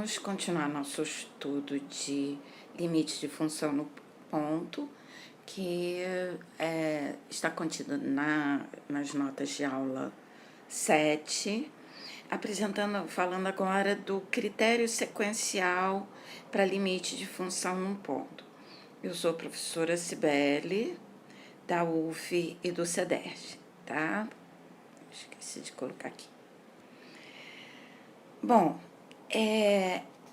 Vamos continuar nosso estudo de limites de função no ponto, que está contido nas notas de aula 7, falando agora do critério sequencial para limite de função num ponto. Eu sou a professora Cibele, da UF e do CEDERJ, tá? Esqueci de colocar aqui. Bom,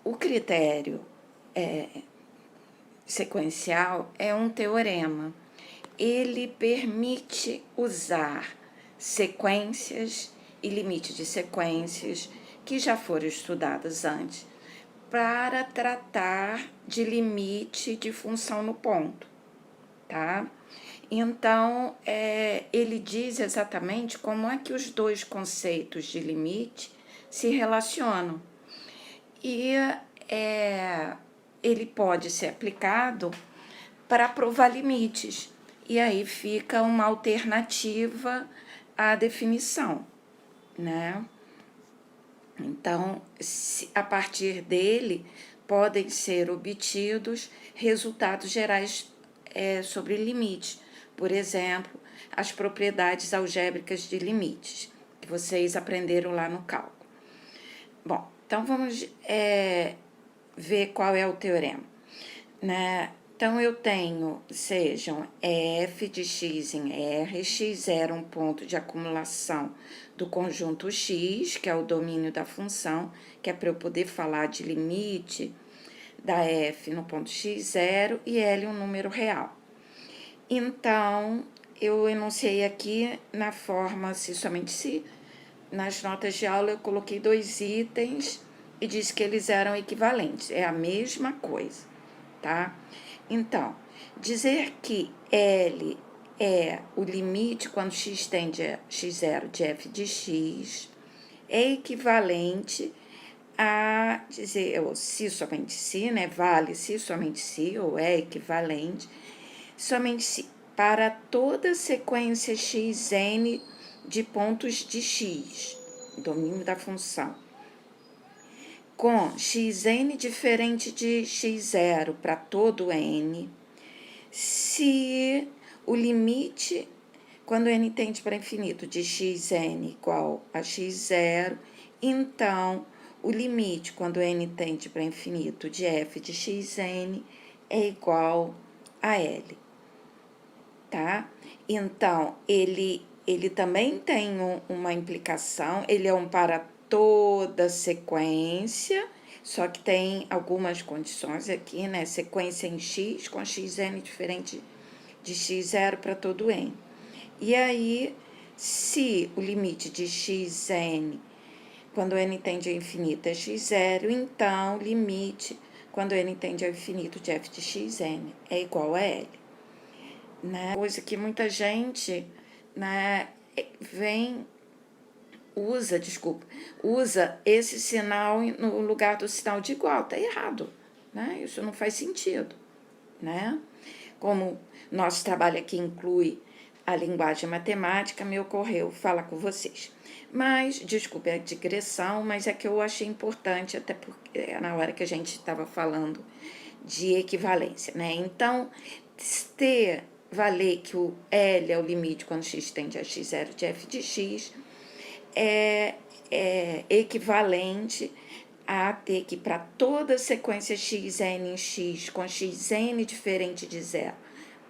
o critério sequencial é um teorema. Ele permite usar sequências e limite de sequências que já foram estudadas antes para tratar de limite de função no ponto, tá? Então, ele diz exatamente como é que os dois conceitos de limite se relacionam. E ele pode ser aplicado para provar limites. E aí fica uma alternativa à definição, né? Então, a partir dele, podem ser obtidos resultados gerais sobre limites. Por exemplo, as propriedades algébricas de limites, que vocês aprenderam lá no cálculo. Bom, então vamos ver qual é o teorema, né? Então, eu tenho, sejam f de x em R, x0 um ponto de acumulação do conjunto x, que é o domínio da função, que é para eu poder falar de limite da f no ponto x0, e L um número real. Então, eu enunciei aqui na forma se somente se. Nas notas de aula eu coloquei 2 itens e disse que eles eram equivalentes, é a mesma coisa, tá? Então, dizer que L é o limite quando x tende a x0 de f de x é equivalente a dizer, ou se somente se, né? Vale se somente se, ou é equivalente, somente se, para toda sequência xn de pontos de x, domínio da função, com xn diferente de x0 para todo n, se o limite, quando n tende para infinito, de xn igual a x0, então o limite, quando n tende para infinito, de f de xn é igual a L, tá? Então, ele também tem uma implicação, ele é um para toda sequência, só que tem algumas condições aqui, né? Sequência em x com xn diferente de x0 para todo n. E aí, se o limite de xn, quando n tende a infinito, é x0, então o limite, quando n tende a infinito, de f de xn é igual a L. Né? Coisa que muita gente, né, usa esse sinal no lugar do sinal de igual, tá errado, né? Isso não faz sentido, né? Como nosso trabalho aqui inclui a linguagem matemática, me ocorreu falar com vocês. Mas, desculpe a digressão, mas é que eu achei importante, até porque na hora que a gente estava falando de equivalência, né? Então, valer que o L é o limite quando x tende a x0 de f de x, é equivalente a ter que, para toda sequência xn em x, com xn diferente de zero,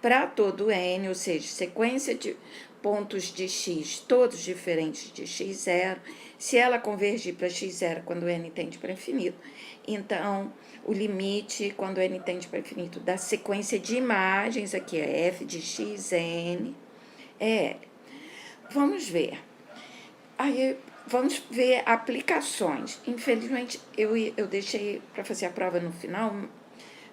para todo n, ou seja, sequência de pontos de x, todos diferentes de x0, se ela convergir para x0 quando n tende para infinito, então, o limite, quando n tende para infinito, da sequência de imagens, aqui é f de xn, é L. Vamos ver. Aí, vamos ver aplicações. Infelizmente, eu deixei para fazer a prova no final,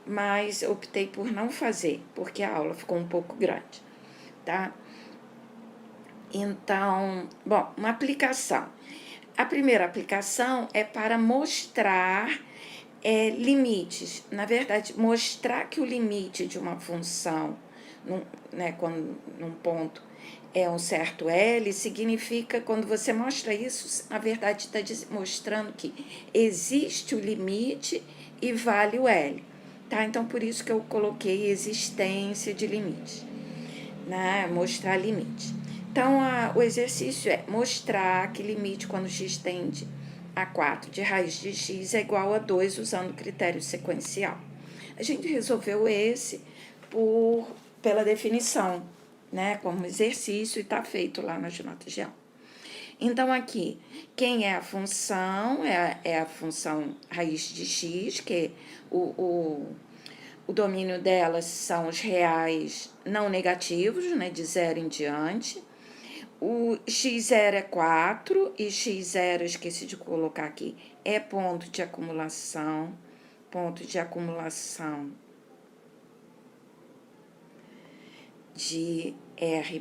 mas optei por não fazer, porque a aula ficou um pouco grande, tá? Então, bom, uma aplicação. A primeira aplicação é para mostrar limites. Na verdade, mostrar que o limite de uma função, num ponto, é um certo L, significa, quando você mostra isso, na verdade está mostrando que existe o limite e vale o L. Tá? Então, por isso que eu coloquei existência de limite, né? Mostrar limite. Então, o exercício é mostrar que limite quando x tende a 4 de raiz de x é igual a 2 usando o critério sequencial. A gente resolveu esse pela definição, né? Como exercício, e está feito lá nas notas de aula. Então, aqui, quem é a função? É a função raiz de x, que o domínio delas são os reais não negativos, né, de 0 em diante. O x0 é 4 e x0, esqueci de colocar aqui, é ponto de acumulação de R+,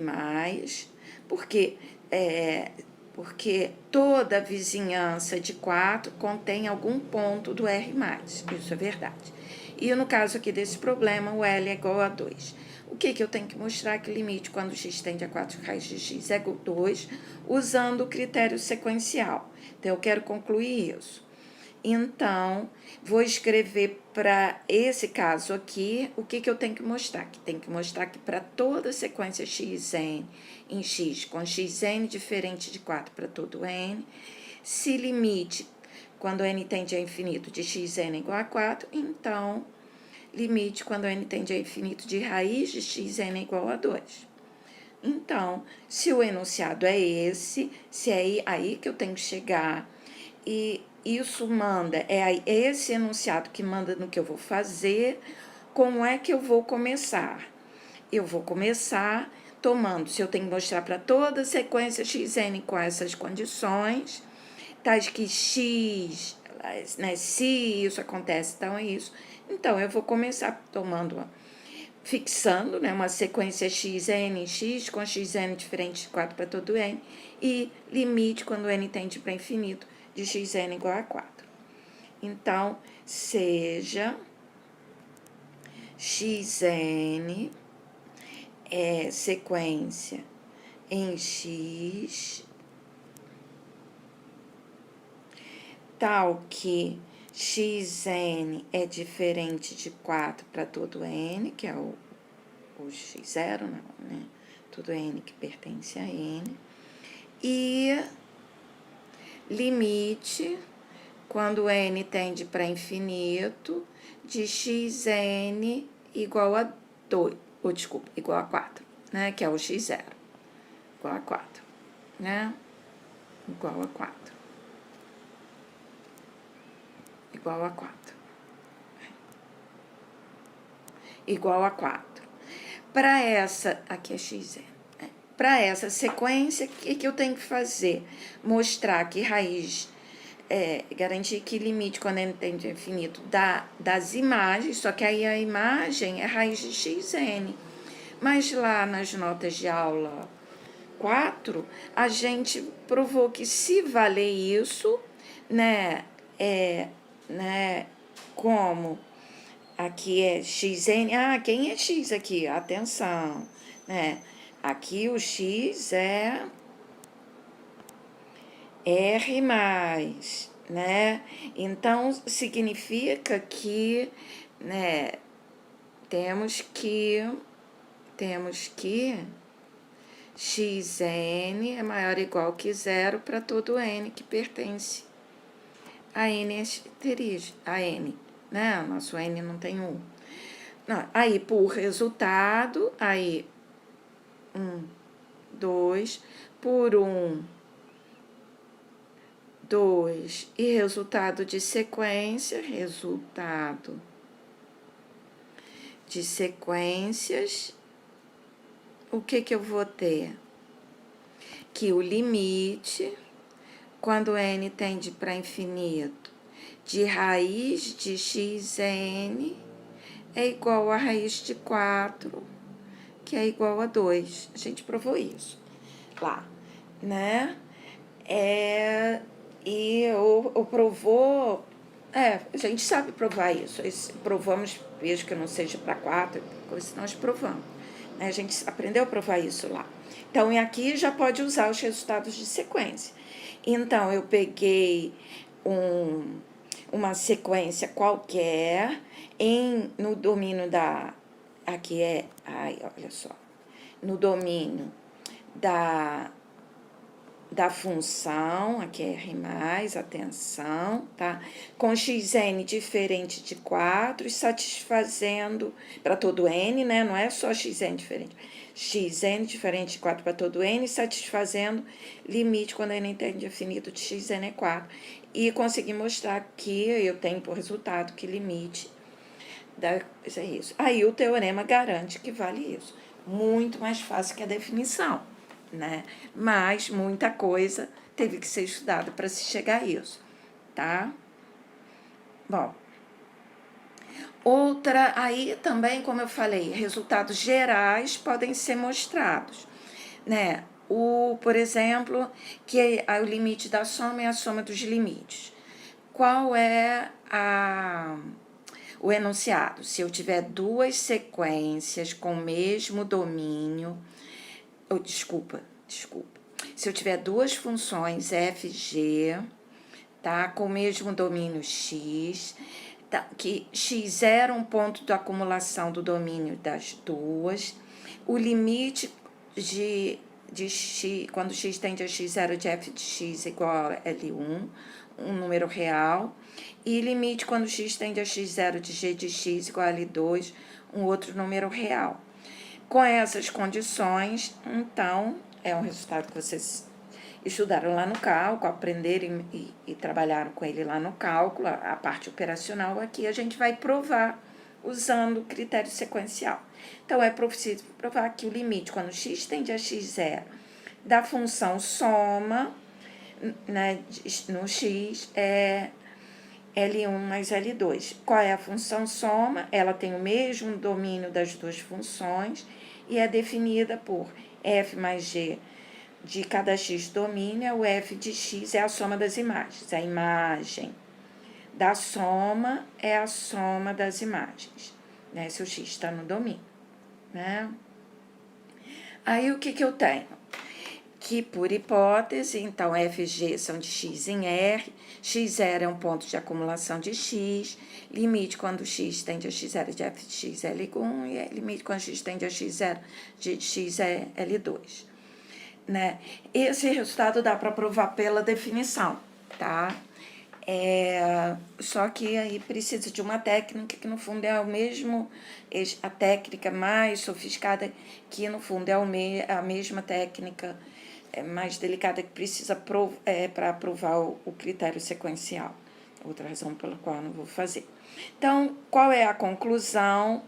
porque toda vizinhança de 4 contém algum ponto do R+, isso é verdade. E no caso aqui desse problema, o L é igual a 2. O que eu tenho que mostrar? Que o limite quando x tende a 4 raiz de x é 2, usando o critério sequencial. Então, eu quero concluir isso. Então, vou escrever para esse caso aqui, o que eu tenho que mostrar? Que tem que mostrar que para toda sequência xn em x, com xn diferente de 4 para todo n, se limite, quando n tende a infinito, de xn igual a 4, então, limite quando n tende a infinito de raiz de xn igual a 2. Então, se o enunciado é esse, se é aí que eu tenho que chegar, e isso manda, é esse enunciado que manda no que eu vou fazer, como é que eu vou começar? Eu vou começar tomando, se eu tenho que mostrar para toda a sequência xn com essas condições, tais que x, né, se isso acontece, então é isso. Então, eu vou começar fixando, né, uma sequência xn em x, com xn diferente de 4 para todo n, e limite quando n tende para infinito, de xn igual a 4. Então, seja xn é sequência em x, tal que xn é diferente de 4 para todo n, que é o x0, né? Todo n que pertence a n, e limite, quando n tende para infinito, de xn igual a 2, igual a 4, né? Que é o x0, igual a 4, né? Igual a 4. Igual a 4. Igual a 4. Para essa, aqui é xn, né? Para essa sequência, o que eu tenho que fazer? Mostrar que raiz, garantir que limite quando n tende a infinito das imagens, só que aí a imagem é raiz de xn. Mas lá nas notas de aula 4, a gente provou que se valer isso, né, como aqui é xn, quem é x aqui? Atenção, né? Aqui o x é R+, né? Então, significa que, né, temos que xn é maior ou igual que 0 para todo n que pertence a n a n, né? O nosso n não tem 1. Não, aí, por resultado, aí, 1, 2, por 1, 2, e resultado de sequência, o que eu vou ter? Que o limite, quando n tende para infinito, de raiz de xn é igual a raiz de 4, que é igual a 2. A gente provou isso lá, né? E eu provou... a gente sabe provar isso. Provamos, vejo que não seja para 4, coisa nós provamos. A gente aprendeu a provar isso lá. Então, e aqui já pode usar os resultados de sequência. Então, eu peguei uma sequência qualquer no domínio da... Aqui olha só. No domínio da função, aqui é R+, atenção, tá? Com xn diferente de 4, satisfazendo para todo n, né? Não é só xn diferente. Xn diferente de 4 para todo n, satisfazendo limite quando n tende a infinito de xn é 4. E consegui mostrar que eu tenho por resultado que limite é isso. Aí o teorema garante que vale isso. Muito mais fácil que a definição, né? Mas muita coisa teve que ser estudada para se chegar a isso, tá? Bom, outra, aí também, como eu falei, resultados gerais podem ser mostrados, né? Por exemplo, que o limite da soma é a soma dos limites. Qual é o enunciado? Se eu tiver duas sequências com o mesmo domínio, desculpa. Se eu tiver duas funções f, g, tá, com o mesmo domínio x, tá, que x era um ponto de acumulação do domínio das duas, o limite de x, quando x tende a x0 de f de x igual a L1, um número real, e limite quando x tende a x0 de g de x igual a L2, um outro número real. Com essas condições, então, é um resultado que vocês estudaram lá no cálculo, aprenderam e trabalharam com ele lá no cálculo, a parte operacional. Aqui a gente vai provar usando o critério sequencial. Então, é preciso provar que o limite, quando x tende a x0, da função soma, né, no x, é L1 mais L2. Qual é a função soma? Ela tem o mesmo domínio das duas funções e é definida por f mais g de cada x domínio, o f de x é a soma das imagens. A imagem da soma é a soma das imagens, né? Se o x está no domínio, né? Aí, o que eu tenho? Que, por hipótese, então, f e g são de x em R, x0 é um ponto de acumulação de x, limite quando x tende a x0 de f de x é L1, e limite quando x tende a x0 de x é L2. Né? Esse resultado dá para provar pela definição, tá? Só que aí precisa de uma técnica que, no fundo, é a técnica mais sofisticada, que, no fundo, é a mesma técnica mais delicada que precisa para provar o critério sequencial. Outra razão pela qual eu não vou fazer. Então, qual é a conclusão?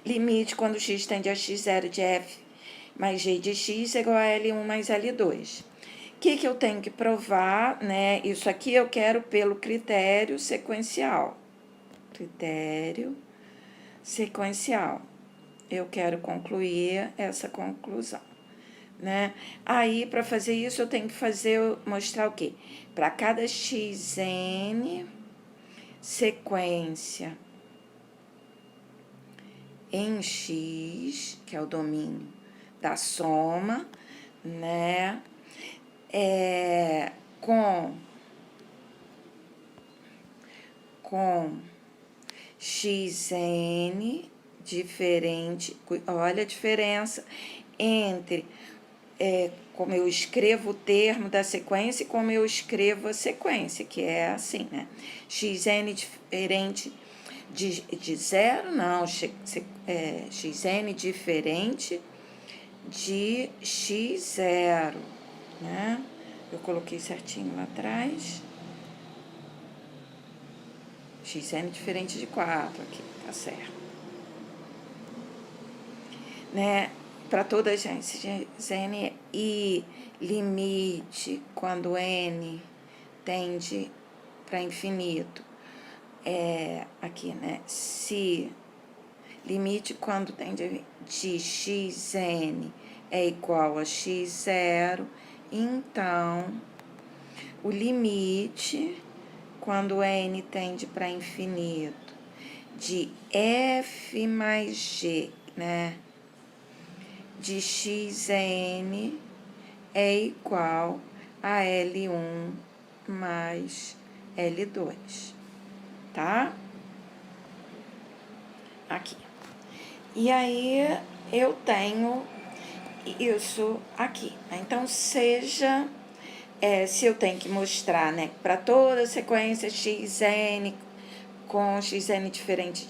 Limite quando x tende a x0 de f mais g de x é igual a L1 mais L2. O que eu tenho que provar, né? Isso aqui eu quero pelo critério sequencial. Critério sequencial. Eu quero concluir essa conclusão, né? Aí, para fazer isso, eu tenho que mostrar o quê? Para cada xn sequência em x, que é o domínio da soma, né? Com xn diferente, olha a diferença entre como eu escrevo o termo da sequência e como eu escrevo a sequência, que é assim, né? Xn diferente de zero, não, xn diferente de x0, né? Eu coloquei certinho lá atrás. Xn diferente de 4 aqui, tá certo. Né? Para todas as xn e limite quando n tende para infinito. Aqui, né? Se limite quando tende de xn é igual a x0, então o limite quando n tende para infinito de f mais g, né? De xn é igual a L1 mais L2, tá? Aqui. E aí, eu tenho isso aqui. Então, seja... se eu tenho que mostrar, né, para toda a sequência xn com xn diferente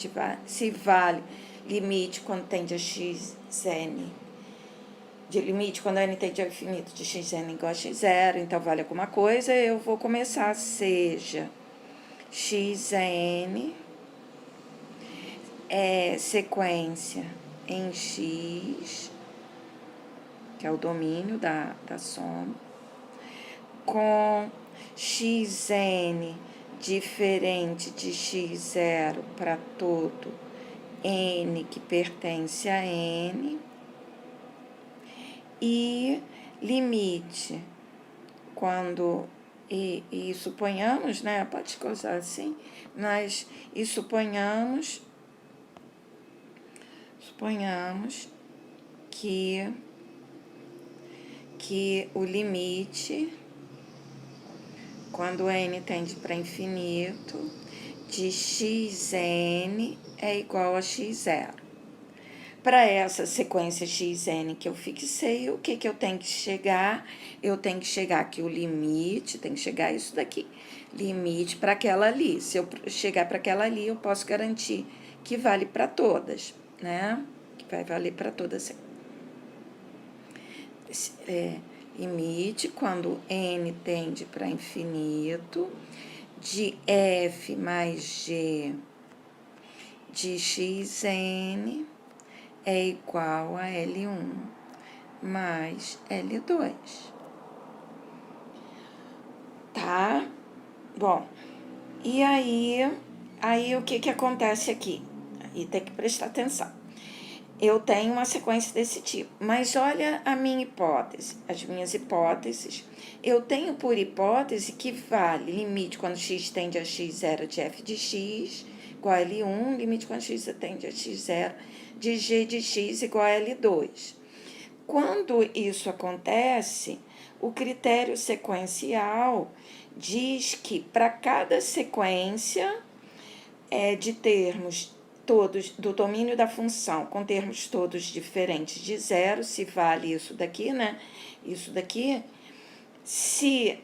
se vale limite quando tende a xn, de limite quando n tende ao infinito de xn igual a x0, então vale alguma coisa, eu vou começar, seja xn sequência em x, que é o domínio da soma, com xn diferente de x0 para todo n que pertence a n, e limite quando, e suponhamos, né, pode coisar assim, mas e suponhamos que o limite, quando n tende para infinito, de xn é igual a x0. Para essa sequência xn que eu fixei, o que eu tenho que chegar? Eu tenho que chegar aqui o limite, tem que chegar isso daqui. Limite para aquela ali. Se eu chegar para aquela ali, eu posso garantir que vale para todas, né? Que vai valer para todas. Limite quando n tende para infinito, de f mais g de xn é igual a L1 mais L2. Tá? Bom, e aí o que acontece aqui? Aí tem que prestar atenção. Eu tenho uma sequência desse tipo, mas olha a minha hipótese, as minhas hipóteses. Eu tenho por hipótese que vale limite quando x tende a x0 de f de x igual a L1, limite quando x tende a x0 de g de x igual a L2. Quando isso acontece, o critério sequencial diz que para cada sequência de termos todos do domínio da função com termos todos diferentes de zero, se vale isso daqui, né? Isso daqui, se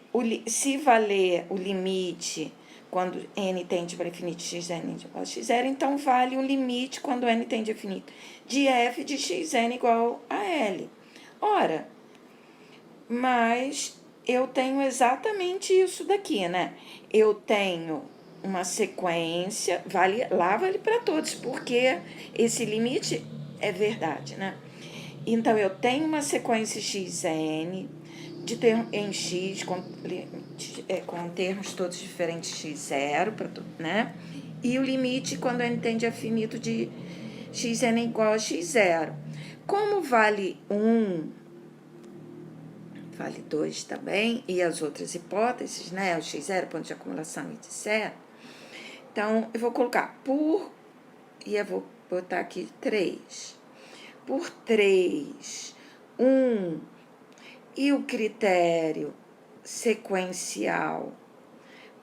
valer o limite quando n tende para infinito xn igual a x0, então vale o limite quando n tende a infinito de f de xn igual a L. Ora, mas eu tenho exatamente isso daqui, né? Eu tenho uma sequência, vale para todos, porque esse limite é verdade, né? Então, eu tenho uma sequência xn em x com termos todos diferentes x0, né? E o limite quando n tende a infinito de xn igual a x0. Como vale 1, vale 2 também, e as outras hipóteses, né? O x0, ponto de acumulação, etc. Então, eu vou colocar e eu vou botar aqui 3. Por 3, 1, e o critério sequencial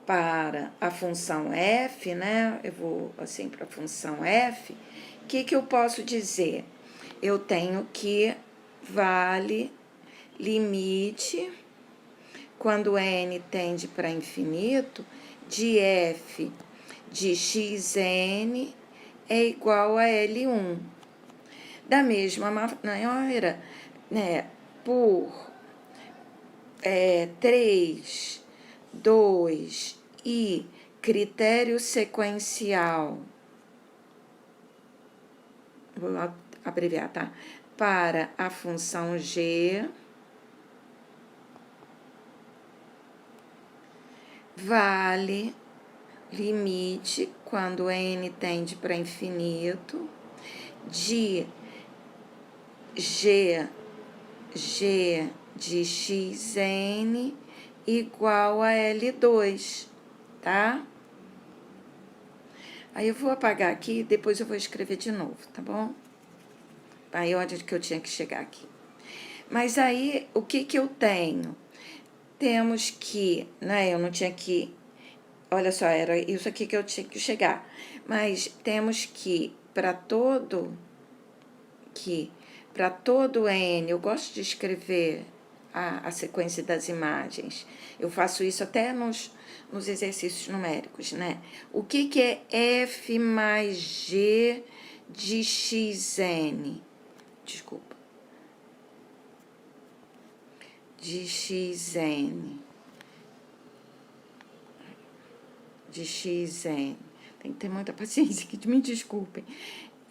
para a função f, né? Eu vou assim para a função f. O que eu posso dizer? Eu tenho que vale limite quando n tende para infinito de f de xn é igual a L1. Da mesma maneira, né, por 3, 2 e critério sequencial, vou abreviar, tá? Para a função g, vale limite quando n tende para infinito de g de xn igual a L2, tá? Aí eu vou apagar aqui, depois eu vou escrever de novo, tá bom? Aí onde que eu tinha que chegar aqui. Mas aí, o que que eu tenho? Temos que, né, eu não tinha que, olha só, era isso aqui que eu tinha que chegar. Mas temos que para todo N, eu gosto de escrever a sequência das imagens. Eu faço isso até nos exercícios numéricos, né? O que que é F mais G de XN? Desculpa. De XN. De XN. Tem que ter muita paciência aqui, me desculpem.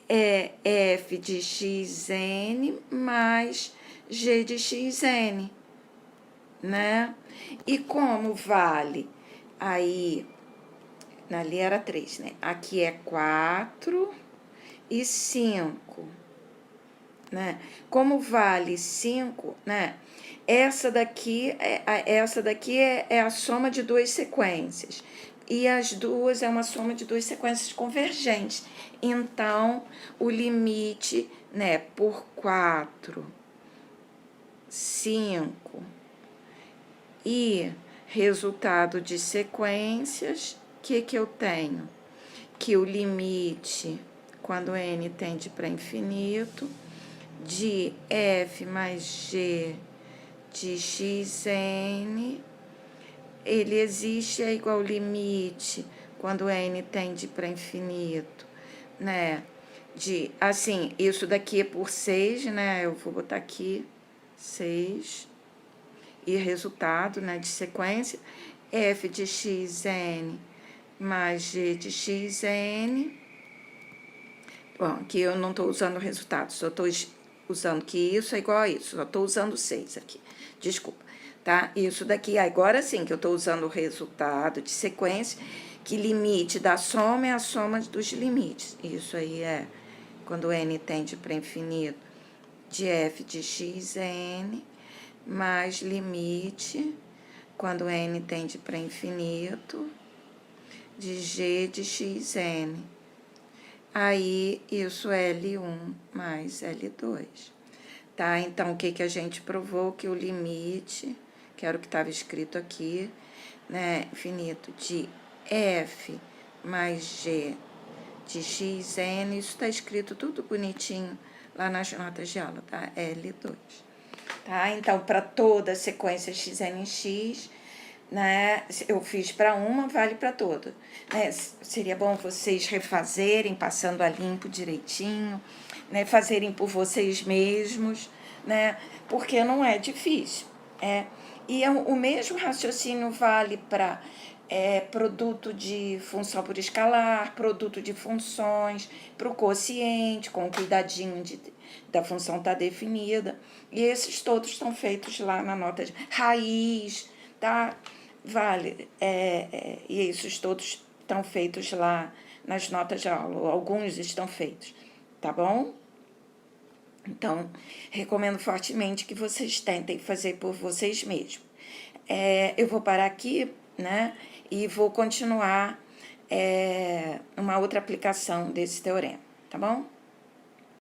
É F de XN mais G de XN, né? E como vale? Aí, ali era 3, né? Aqui é 4 e 5, né? Como vale 5, né? Essa daqui é a soma de duas sequências. E as duas é uma soma de duas sequências convergentes. Então, o limite, né, por 4, 5 e resultado de sequências, o que eu tenho? Que o limite, quando n tende para infinito, de f mais g de xn, ele existe, é igual ao limite, quando n tende para infinito, né? Assim, isso daqui é por 6, né? Eu vou botar aqui 6. E resultado, né, de sequência, f de xn mais g de xn. Bom, aqui eu não estou usando o resultado, só estou usando que isso é igual a isso, só estou usando 6 aqui, desculpa, tá? Isso daqui, agora sim que eu estou usando o resultado de sequência, que limite da soma é a soma dos limites. Isso aí é quando n tende para infinito de f de xn mais limite, quando n tende para infinito, de g de xn. Aí, isso é L1 mais L2, tá? Então, o que que a gente provou? Que o limite, que era o que estava escrito aqui, né, infinito, de f mais g de xn, isso está escrito tudo bonitinho lá nas notas de aula, tá? L2. Tá? Então, para toda a sequência xnx, né, eu fiz para uma, vale para toda. Né? Seria bom vocês refazerem, passando a limpo direitinho, né, fazerem por vocês mesmos, né, porque não é difícil. E o mesmo raciocínio vale para produto de função por escalar, produto de funções, para o quociente, com o cuidadinho da função estar definida. E esses todos estão feitos lá na nota de raiz, tá? Vale. E esses todos estão feitos lá nas notas de aula. Alguns estão feitos, tá bom? Então, recomendo fortemente que vocês tentem fazer por vocês mesmos. Eu vou parar aqui, né? E vou continuar uma outra aplicação desse teorema, tá bom?